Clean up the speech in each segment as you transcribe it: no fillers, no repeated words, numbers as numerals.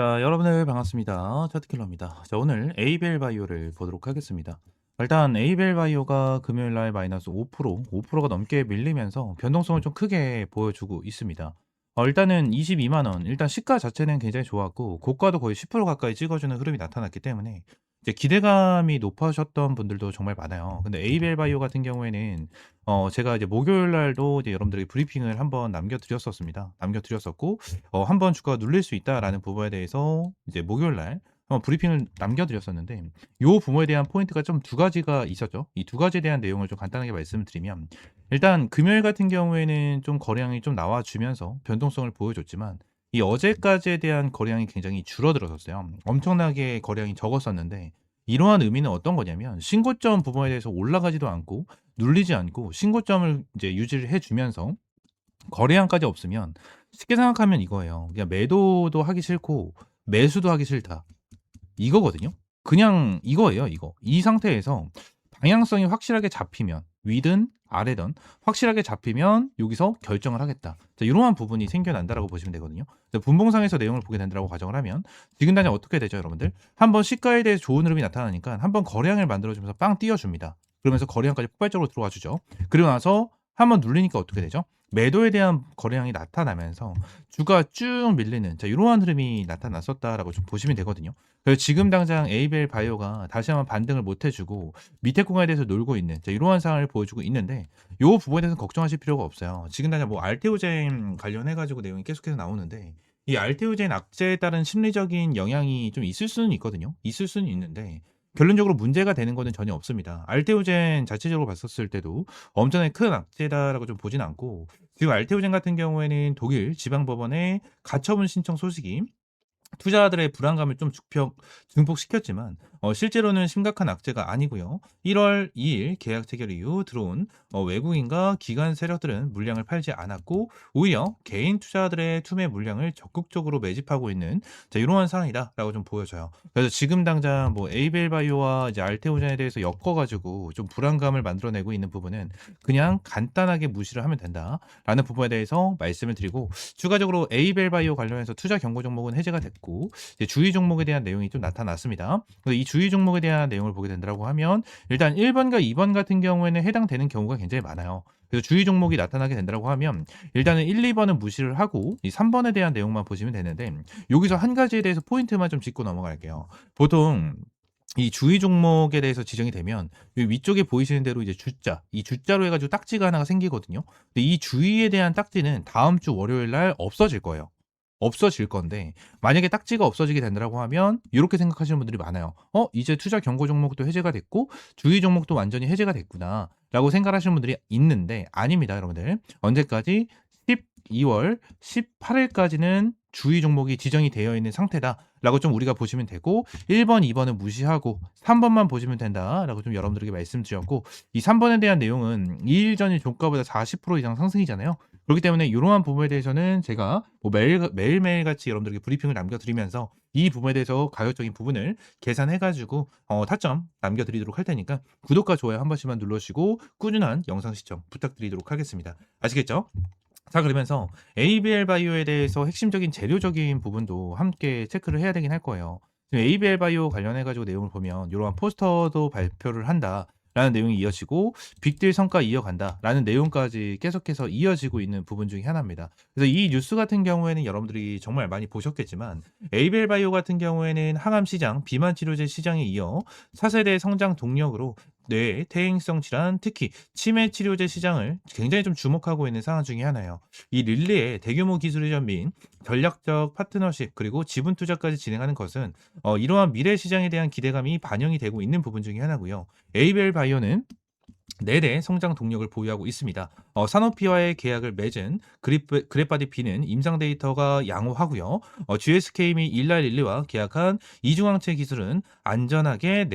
자, 여러분들 반갑습니다. 차트킬러입니다. 자, 오늘 에이벨 바이오를 보도록 하겠습니다. 일단 에이벨 바이오가 금요일 날 마이너스 5%가 넘게 밀리면서 변동성을 좀 크게 보여주고 있습니다. 일단은 22만 원. 일단 시가 자체는 굉장히 좋았고 고가도 거의 10% 가까이 찍어주는 흐름이 나타났기 때문에 이제 기대감이 높아졌던 분들도 정말 많아요. 근데 에이벨 바이오 같은 경우에는 제가 이제 목요일 날도 이제 여러분들에게 브리핑을 한번 남겨드렸었습니다. 남겨드렸었고 한번 주가가 눌릴 수 있다라는 부분에 대해서 이제 목요일 날 한번 브리핑을 남겨드렸었는데 요 부분에 대한 포인트가 좀 두 가지가 있었죠. 이 두 가지에 대한 내용을 좀 간단하게 말씀을 드리면 일단 금요일 같은 경우에는 좀 거래량이 좀 나와주면서 변동성을 보여줬지만 이 어제까지에 대한 거래량이 굉장히 줄어들었었어요. 엄청나게 거래량이 적었었는데 이러한 의미는 어떤 거냐면 신고점 부분에 대해서 올라가지도 않고 눌리지 않고 신고점을 이제 유지를 해주면서 거래량까지 없으면 쉽게 생각하면 이거예요. 그냥 매도도 하기 싫고 매수도 하기 싫다. 이거거든요. 그냥 이거예요, 이거. 이 상태에서 방향성이 확실하게 잡히면 위든 아래든 확실하게 잡히면 여기서 결정을 하겠다. 자, 이러한 부분이 생겨난다라고 보시면 되거든요. 분봉상에서 내용을 보게 된다라고 가정을 하면 지금 당장 어떻게 되죠, 여러분들? 한번 시가에 대해서 좋은 흐름이 나타나니까 한번 거래량을 만들어주면서 빵 띄워줍니다. 그러면서 거래량까지 폭발적으로 들어와 주죠. 그리고 나서 한번 눌리니까 어떻게 되죠? 매도에 대한 거래량이 나타나면서 주가 쭉 밀리는 자 이러한 흐름이 나타났었다라고 좀 보시면 되거든요. 그래서 지금 당장 에이벨 바이오가 다시 한번 반등을 못 해주고 밑에 공간에 대해서 놀고 있는 자 이러한 상황을 보여주고 있는데 이 부분에 대해서 걱정하실 필요가 없어요. 지금 당장 뭐 알테오젠 관련해 가지고 내용이 계속해서 나오는데 이 알테오젠 악재에 따른 심리적인 영향이 좀 있을 수는 있거든요. 있을 수는 있는데 결론적으로 문제가 되는 거는 전혀 없습니다. 알테오젠 자체적으로 봤었을 때도 엄청나게 큰 악재다라고 좀 보진 않고 지금 알테오젠 같은 경우에는 독일 지방법원에 가처분 신청 소식이 투자자들의 불안감을 좀 증폭시켰지만 실제로는 심각한 악재가 아니고요. 1월 2일 계약 체결 이후 들어온 외국인과 기관 세력들은 물량을 팔지 않았고 오히려 개인 투자자들의 투매 물량을 적극적으로 매집하고 있는 자, 이러한 상황이다라고 좀 보여져요. 그래서 지금 당장 뭐 에이벨 바이오와 이제 알테오젠에 대해서 엮어가지고 좀 불안감을 만들어내고 있는 부분은 그냥 간단하게 무시를 하면 된다라는 부분에 대해서 말씀을 드리고 추가적으로 에이벨 바이오 관련해서 투자 경고 종목은 해제가 됐고 이제 주의 종목에 대한 내용이 좀 나타났습니다. 그래서 이 주의 종목에 대한 내용을 보게 된다고 하면 일단 1번과 2번 같은 경우에는 해당되는 경우가 굉장히 많아요. 그래서 주의 종목이 나타나게 된다고 하면 일단은 1, 2번은 무시를 하고 이 3번에 대한 내용만 보시면 되는데 여기서 한 가지에 대해서 포인트만 좀 짚고 넘어갈게요. 보통 이 주의 종목에 대해서 지정이 되면 이 위쪽에 보이시는 대로 이제 주자, 이 주자로 해가지고 딱지가 하나가 생기거든요. 근데 이 주의에 대한 딱지는 다음 주 월요일 날 없어질 거예요. 없어질 건데 만약에 딱지가 없어지게 된다고 하면 이렇게 생각하시는 분들이 많아요. 이제 투자 경고 종목도 해제가 됐고 주의 종목도 완전히 해제가 됐구나라고 생각하시는 분들이 있는데 아닙니다, 여러분들. 언제까지? 12월 18일까지는 주의 종목이 지정이 되어 있는 상태다라고 좀 우리가 보시면 되고 1번, 2번은 무시하고 3번만 보시면 된다라고 좀 여러분들에게 말씀드렸고 이 3번에 대한 내용은 2일 전일 종가보다 40% 이상 상승이잖아요. 그렇기 때문에 이러한 부분에 대해서는 제가 뭐 매일매일 같이 여러분들에게 브리핑을 남겨드리면서 이 부분에 대해서 가격적인 부분을 계산해가지고 타점 남겨드리도록 할 테니까 구독과 좋아요 한 번씩만 눌러주시고 꾸준한 영상 시청 부탁드리도록 하겠습니다. 아시겠죠? 자, 그러면서 ABL 바이오에 대해서 핵심적인 재료적인 부분도 함께 체크를 해야 되긴 할 거예요. 지금 ABL 바이오 관련해 가지고 내용을 보면 이러한 포스터도 발표를 한다라는 내용이 이어지고 빅딜 성과 이어간다라는 내용까지 계속해서 이어지고 있는 부분 중에 하나입니다. 그래서 이 뉴스 같은 경우에는 여러분들이 정말 많이 보셨겠지만 ABL 바이오 같은 경우에는 항암 시장, 비만 치료제 시장에 이어 차세대 성장 동력으로 뇌, 퇴행성 질환, 특히 치매 치료제 시장을 굉장히 좀 주목하고 있는 상황 중에 하나예요. 이 릴리의 대규모 기술 이전 및 전략적 파트너십 그리고 지분 투자까지 진행하는 것은 이러한 미래 시장에 대한 기대감이 반영이 되고 있는 부분 중에 하나고요. 에이벨 바이오는 내대 성장 동력을 보유하고 있습니다. 사노피와의 계약을 맺은 그랩바디 B는 임상 데이터가 양호하고요. GSK 및 일라일리와 계약한 이중항체 기술은 안전하게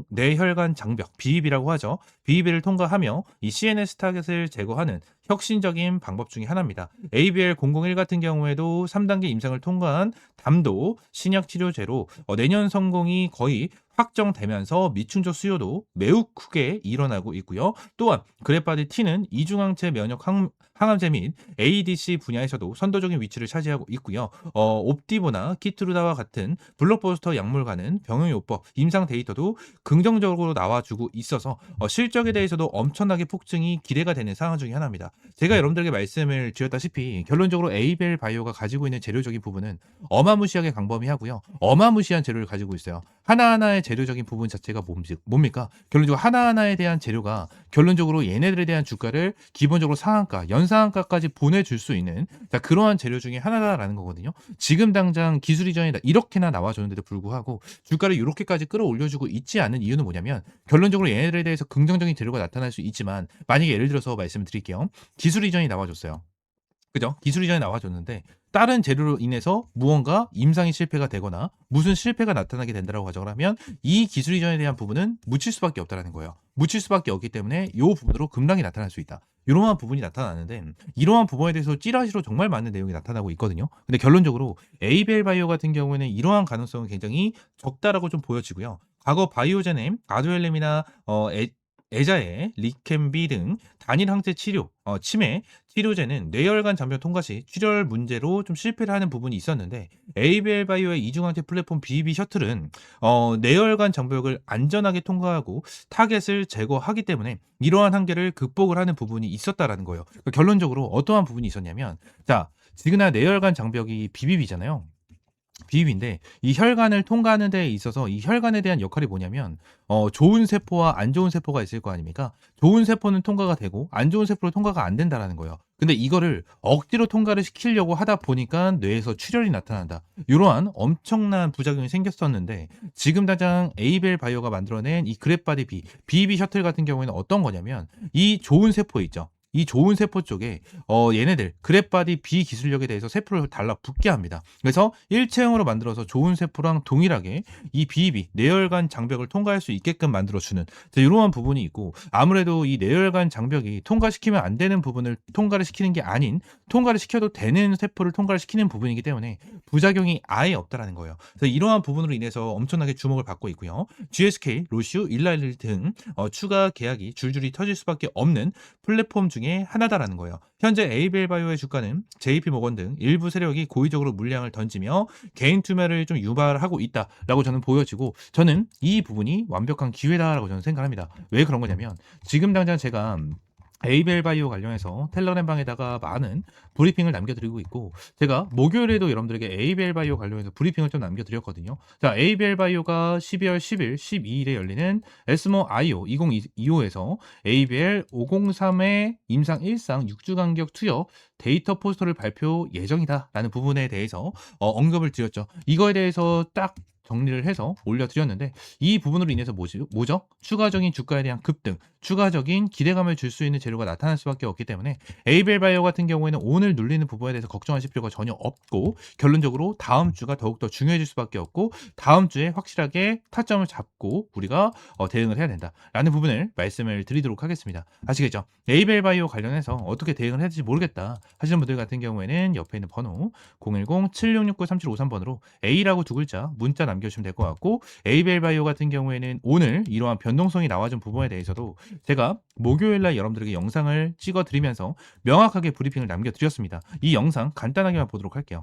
뇌혈관 장벽 비입이라고 하죠. 비입을 통과하며 이 CNS 타겟을 제거하는 혁신적인 방법 중에 하나입니다. ABL001 같은 경우에도 3단계 임상을 통과한 담도 신약 치료제로 내년 성공이 거의 확정되면서 미충족 수요도 매우 크게 일어나고 있고요. 또한 그래파디 T는 이중항체 면역 항암제 및 ADC 분야에서도 선도적인 위치를 차지하고 있고요. 옵디보나 키트루다와 같은 블록버스터 약물과는 병용요법, 임상 데이터도 긍정적으로 나와주고 있어서 실적에 대해서도 엄청나게 폭증이 기대가 되는 상황 중에 하나입니다. 제가 여러분들에게 말씀을 드렸다시피 결론적으로 에이벨 바이오가 가지고 있는 재료적인 부분은 어마무시하게 광범위하고요. 어마무시한 재료를 가지고 있어요. 하나하나의 재료적인 부분 자체가 뭡니까? 결론적으로 하나하나에 대한 재료가 결론적으로 얘네들에 대한 주가를 기본적으로 상한가, 연상한가까지 보내줄 수 있는 그러한 재료 중에 하나다라는 거거든요. 지금 당장 기술 이전이 이렇게나 나와줬는데도 불구하고 주가를 이렇게까지 끌어올려주고 있지 않은 이유는 뭐냐면 결론적으로 얘네들에 대해서 긍정적인 재료가 나타날 수 있지만 만약에 예를 들어서 말씀드릴게요. 기술 이전이 나와줬어요. 그죠? 기술 이전이 나와줬는데 다른 재료로 인해서 무언가 임상이 실패가 되거나 무슨 실패가 나타나게 된다고 가정을 하면 이 기술 이전에 대한 부분은 묻힐 수밖에 없다라는 거예요. 묻힐 수밖에 없기 때문에 이 부분으로 급락이 나타날 수 있다. 이러한 부분이 나타나는데 이러한 부분에 대해서 찌라시로 정말 많은 내용이 나타나고 있거든요. 근데 결론적으로 에이벨 바이오 같은 경우에는 이러한 가능성은 굉장히 적다라고 좀 보여지고요. 과거 바이오제넴, 아두엘렘이나 에자의 리켐비 등 단일 항체 치료, 치매 치료제는 뇌혈관 장벽 통과 시 출혈 문제로 좀 실패를 하는 부분이 있었는데 에이벨 바이오의 이중항체 플랫폼 BB 셔틀은 뇌혈관 장벽을 안전하게 통과하고 타겟을 제거하기 때문에 이러한 한계를 극복을 하는 부분이 있었다라는 거예요. 그러니까 결론적으로 어떠한 부분이 있었냐면 자, 지그나 뇌혈관 장벽이 BBB잖아요. 비입인데 이 혈관을 통과하는 데 있어서 이 혈관에 대한 역할이 뭐냐면 좋은 세포와 안 좋은 세포가 있을 거 아닙니까? 좋은 세포는 통과가 되고 안 좋은 세포는 통과가 안 된다라는 거예요. 근데 이거를 억지로 통과를 시키려고 하다 보니까 뇌에서 출혈이 나타난다. 이러한 엄청난 부작용이 생겼었는데 지금 당장 에이벨 바이오가 만들어낸 이 그랩바디 BB 셔틀 같은 경우에는 어떤 거냐면 이 좋은 세포 있죠. 이 좋은 세포 쪽에 얘네들 그랩바디 B 기술력에 대해서 세포를 달라붙게 합니다. 그래서 일체형으로 만들어서 좋은 세포랑 동일하게 이 BB 뇌혈관 장벽을 통과할 수 있게끔 만들어주는 이러한 부분이 있고 아무래도 이 뇌혈관 장벽이 통과시키면 안 되는 부분을 통과를 시키는 게 아닌 통과를 시켜도 되는 세포를 통과를 시키는 부분이기 때문에 부작용이 아예 없다라는 거예요. 그래서 이러한 부분으로 인해서 엄청나게 주목을 받고 있고요. GSK, 로슈, 일라일 등 추가 계약이 줄줄이 터질 수밖에 없는 플랫폼 중에 하나다라는 거예요. 현재 에이벨 바이오의 주가는 JP 모건 등 일부 세력이 고의적으로 물량을 던지며 개인 투매를 좀 유발하고 있다라고 저는 보여지고 저는 이 부분이 완벽한 기회다라고 저는 생각합니다. 왜 그런 거냐면 지금 당장 제가 에이벨 바이오 관련해서 텔레그램 방에다가 많은 브리핑을 남겨드리고 있고 제가 목요일에도 여러분들에게 에이벨 바이오 관련해서 브리핑을 좀 남겨드렸거든요. 자, 에이벨 바이오가 12월 10일, 12일에 열리는 에스모 IO 2025에서 에이벨 503의 임상 1상 6주 간격 투여 데이터 포스터를 발표 예정이다라는 부분에 대해서 언급을 드렸죠. 이거에 대해서 딱 정리를 해서 올려드렸는데 이 부분으로 인해서 뭐죠? 추가적인 주가에 대한 급등, 추가적인 기대감을 줄 수 있는 재료가 나타날 수밖에 없기 때문에 에이벨 바이오 같은 경우에는 오늘 눌리는 부분에 대해서 걱정하실 필요가 전혀 없고 결론적으로 다음 주가 더욱더 중요해질 수밖에 없고 다음 주에 확실하게 타점을 잡고 우리가 대응을 해야 된다라는 부분을 말씀을 드리도록 하겠습니다. 아시겠죠? 에이벨 바이오 관련해서 어떻게 대응을 해야 될지 모르겠다 하시는 분들 같은 경우에는 옆에 있는 번호 010-7669-3753번으로 A라고 두 글자 문자 남겨주시면 될 것 같고 에이벨 바이오 같은 경우에는 오늘 이러한 변동성이 나와준 부분에 대해서도 제가 목요일날 여러분들에게 영상을 찍어드리면서 명확하게 브리핑을 남겨드렸습니다. 이 영상 간단하게만 보도록 할게요.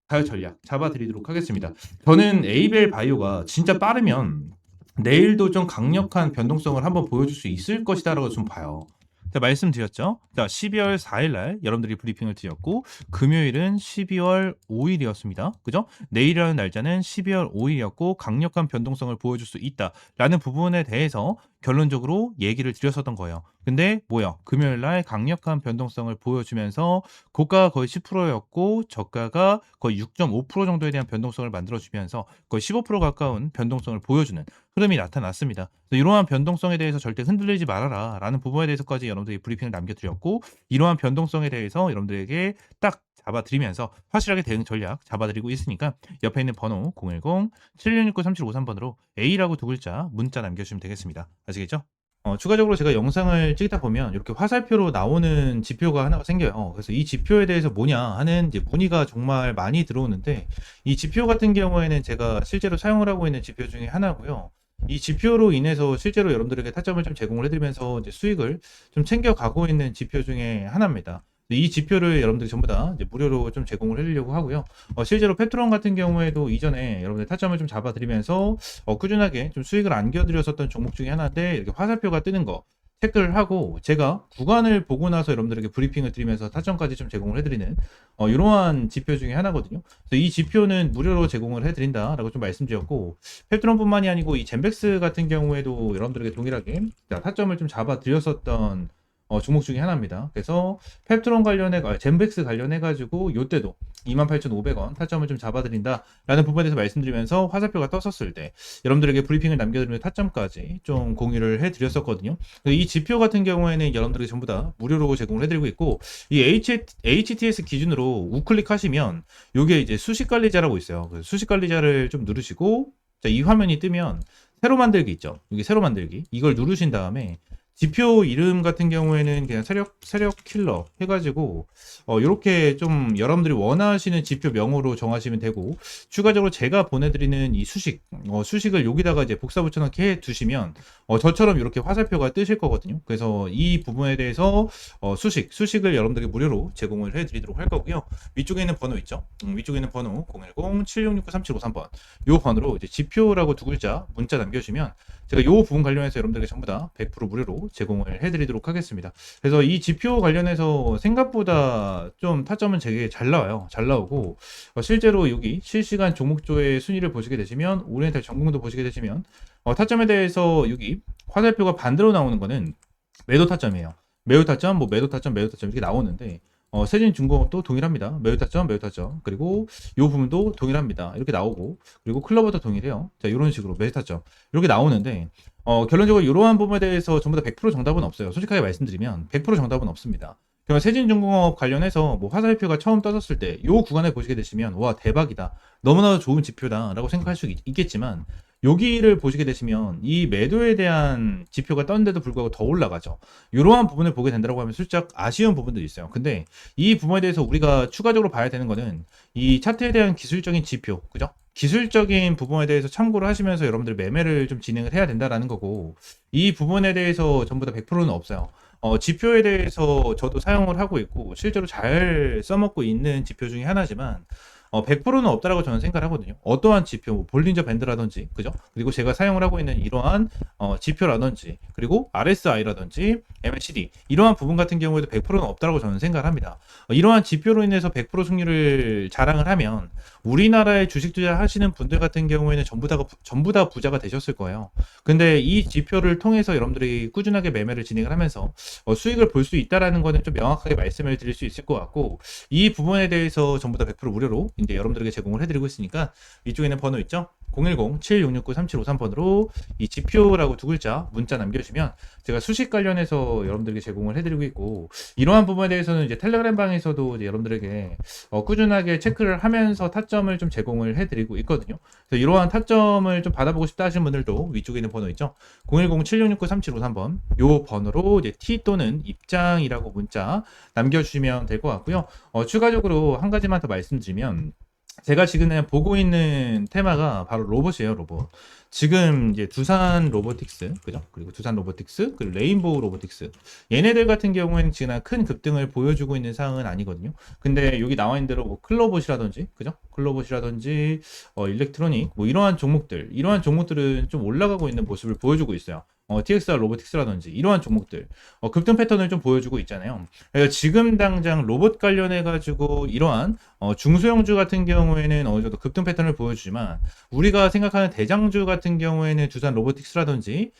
가요 전략 잡아드리도록 하겠습니다. 저는 에이벨 바이오가 진짜 빠르면 내일도 좀 강력한 변동성을 한번 보여줄 수 있을 것이다라고 좀 봐요. 자, 말씀드렸죠. 자, 12월 4일 날 여러분들이 브리핑을 드렸고 금요일은 12월 5일이었습니다. 그죠? 내일이라는 날짜는 12월 5일이었고 강력한 변동성을 보여줄 수 있다라는 부분에 대해서 결론적으로 얘기를 드렸었던 거예요. 근데 뭐야? 금요일 날 강력한 변동성을 보여주면서 고가가 거의 10%였고 저가가 거의 6.5% 정도에 대한 변동성을 만들어주면서 거의 15% 가까운 변동성을 보여주는 흐름이 나타났습니다. 이러한 변동성에 대해서 절대 흔들리지 말아라 라는 부분에 대해서까지 여러분들이 브리핑을 남겨드렸고 이러한 변동성에 대해서 여러분들에게 딱 잡아드리면서 확실하게 대응 전략 잡아드리고 있으니까 옆에 있는 번호 010-7669-3753번으로 A라고 두 글자 문자 남겨주시면 되겠습니다. 아시겠죠? 추가적으로 제가 영상을 찍다 보면 이렇게 화살표로 나오는 지표가 하나가 생겨요. 그래서 이 지표에 대해서 뭐냐 하는 이제 문의가 정말 많이 들어오는데, 이 지표 같은 경우에는 제가 실제로 사용을 하고 있는 지표 중에 하나고요. 이 지표로 인해서 실제로 여러분들에게 타점을 좀 제공을 해드리면서 이제 수익을 좀 챙겨가고 있는 지표 중에 하나입니다. 이 지표를 여러분들이 전부 다 이제 무료로 좀 제공을 해드리려고 하고요. 실제로 페트론 같은 경우에도 이전에 여러분들 타점을 좀 잡아드리면서 꾸준하게 좀 수익을 안겨드렸었던 종목 중에 하나인데, 이렇게 화살표가 뜨는 거 체크를 하고 제가 구간을 보고 나서 여러분들에게 브리핑을 드리면서 타점까지 좀 제공을 해드리는 이러한 지표 중에 하나거든요. 그래서 이 지표는 무료로 제공을 해드린다라고 좀 말씀드렸고, 페트론뿐만이 아니고 이 젠백스 같은 경우에도 여러분들에게 동일하게 타점을 좀 잡아드렸었던 종목 중에 하나입니다. 그래서 펩트론 젠백스 관련해가지고 요때도 28,500원 타점을 좀 잡아드린다라는 부분에 대해서 말씀드리면서 화살표가 떴었을 때 여러분들에게 브리핑을 남겨드리면 타점까지 좀 공유를 해드렸었거든요. 이 지표 같은 경우에는 여러분들에게 전부 다 무료로 제공을 해드리고 있고, 이 HTS 기준으로 우클릭 하시면 요게 이제 수식관리자라고 있어요. 수식 관리자를 좀 누르시고, 자, 이 화면이 뜨면 새로 만들기 있죠. 여기 새로 만들기, 이걸 누르신 다음에 지표 이름 같은 경우에는 그냥 세력 킬러 해가지고 이렇게 좀 여러분들이 원하시는 지표 명으로 정하시면 되고, 추가적으로 제가 보내드리는 이 수식을 여기다가 이제 복사 붙여넣기 해 두시면 저처럼 이렇게 화살표가 뜨실 거거든요. 그래서 이 부분에 대해서 수식을 여러분들에게 무료로 제공을 해드리도록 할 거고요. 위쪽에 있는 번호 있죠. 위쪽에 있는 번호 010-7669-3753번 이 번호로 이제 지표라고 두 글자 문자 남겨주시면 제가 이 부분 관련해서 여러분들에게 전부 다 100% 무료로 제공을 해드리도록 하겠습니다. 그래서 이 지표 관련해서 생각보다 좀 타점은 되게 잘 나와요. 잘 나오고, 실제로 여기 실시간 종목조의 순위를 보시게 되시면, 오리엔탈 전공도 보시게 되시면 타점에 대해서 여기 화살표가 반대로 나오는 거는 매도 타점이에요. 매우 타점, 매도 타점, 매도 타점 이렇게 나오는데, 세진중공업도 동일합니다. 매우 타점, 매우 타점. 그리고 이 부분도 동일합니다. 이렇게 나오고, 그리고 클로버도 동일해요. 자, 이런 식으로 매우 타점 이렇게 나오는데, 결론적으로 이러한 부분에 대해서 전부 다 100% 정답은 없어요. 솔직하게 말씀드리면 100% 정답은 없습니다. 그러면 세진중공업 관련해서 화살표가 처음 떠졌을 때 이 구간을 보시게 되시면 와, 대박이다, 너무나도 좋은 지표다 라고 생각할 수 있겠지만, 여기를 보시게 되시면 이 매도에 대한 지표가 떴는데도 불구하고 더 올라가죠. 이러한 부분을 보게 된다고 하면 살짝 아쉬운 부분들이 있어요. 근데 이 부분에 대해서 우리가 추가적으로 봐야 되는 거는 이 차트에 대한 기술적인 지표, 그죠? 기술적인 부분에 대해서 참고를 하시면서 여러분들 매매를 좀 진행을 해야 된다라는 거고, 이 부분에 대해서 전부 다 100%는 없어요. 지표에 대해서 저도 사용을 하고 있고 실제로 잘 써먹고 있는 지표 중에 하나지만 100%는 없다라고 저는 생각을 하거든요. 어떠한 지표, 볼린저 밴드라든지, 그죠? 그리고 제가 사용을 하고 있는 이러한 지표라든지, 그리고 RSI라든지, MACD 이러한 부분 같은 경우에도 100%는 없다라고 저는 생각을 합니다. 이러한 지표로 인해서 100% 승률을 자랑을 하면 우리나라에 주식 투자하시는 분들 같은 경우에는 전부 다 부자가 되셨을 거예요. 근데 이 지표를 통해서 여러분들이 꾸준하게 매매를 진행을 하면서 수익을 볼 수 있다라는 거는 좀 명확하게 말씀을 드릴 수 있을 것 같고, 이 부분에 대해서 전부 다 100% 무료로 이제 여러분들에게 제공을 해드리고 있으니까, 위쪽에 있는 번호 있죠? 010-7669-3753번으로 이 지표라고 두 글자 문자 남겨주시면 제가 수식 관련해서 여러분들에게 제공을 해드리고 있고, 이러한 부분에 대해서는 이제 텔레그램 방에서도 이제 여러분들에게 꾸준하게 체크를 하면서 타점을 좀 제공을 해드리고 있거든요. 그래서 이러한 타점을 좀 받아보고 싶다 하시는 분들도 위쪽에 있는 번호 있죠? 010-7669-3753번 요 번호로 이제 T 또는 입장이라고 문자 남겨주시면 될 것 같고요. 추가적으로 한 가지만 더 말씀드리면, 제가 지금 보고 있는 테마가 바로 로봇이에요, 로봇. 지금 이제 두산 로보틱스, 그죠? 그리고 두산 로보틱스, 그리고 레인보우 로보틱스. 얘네들 같은 경우에는 지금 큰 급등을 보여주고 있는 상황은 아니거든요. 근데 여기 나와 있는 대로 클로봇이라든지, 그죠? 클로봇이라든지, 일렉트로닉, 이러한 종목들은 좀 올라가고 있는 모습을 보여주고 있어요. TXR 로보틱스라든지 이러한 종목들 급등 패턴을 좀 보여주고 있잖아요. 그래서 지금 당장 로봇 관련해 가지고 이러한 중소형주 같은 경우에는 어느 정도 급등 패턴을 보여주지만, 우리가 생각하는 대장주 같은 경우에는 두산 로보틱스라든지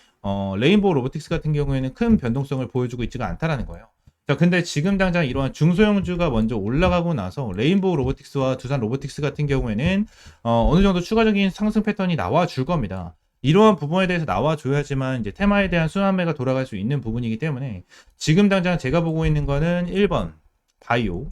레인보우 로보틱스 같은 경우에는 큰 변동성을 보여주고 있지가 않다라는 거예요. 자, 근데 지금 당장 이러한 중소형주가 먼저 올라가고 나서 레인보우 로보틱스와 두산 로보틱스 같은 경우에는 어느 정도 추가적인 상승 패턴이 나와 줄 겁니다. 이러한 부분에 대해서 나와줘야지만 이제 테마에 대한 순환매가 돌아갈 수 있는 부분이기 때문에, 지금 당장 제가 보고 있는 거는 1번 바이오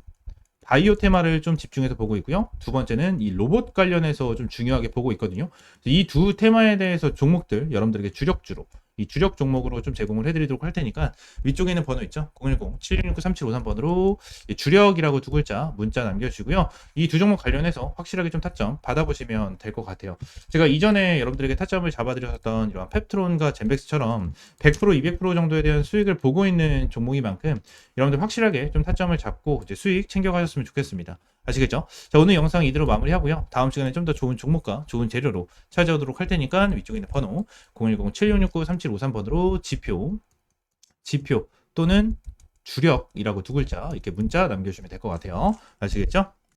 테마를 좀 집중해서 보고 있고요. 두 번째는 이 로봇 관련해서 좀 중요하게 보고 있거든요. 이 두 테마에 대해서 종목들 여러분들에게 주력주로 이 주력 종목으로 좀 제공을 해드리도록 할 테니까 위쪽에 있는 번호 있죠? 010-7669-3753번으로 주력이라고 두 글자 문자 남겨주시고요. 이 두 종목 관련해서 확실하게 좀 타점 받아보시면 될 것 같아요. 제가 이전에 여러분들에게 타점을 잡아드렸던 이런 펩트론과 젠백스처럼 100%, 200% 정도에 대한 수익을 보고 있는 종목인 만큼 여러분들 확실하게 좀 타점을 잡고 이제 수익 챙겨가셨으면 좋겠습니다. 아시겠죠? 자, 오늘 영상 이대로 마무리하고요. 다음 시간에 좀 더 좋은 종목과 좋은 재료로 찾아오도록 할 테니까 위쪽에 있는 번호 010-7669-3753번으로 지표 또는 주력이라고 두 글자 이렇게 문자 남겨주시면 될 것 같아요. 아시겠죠?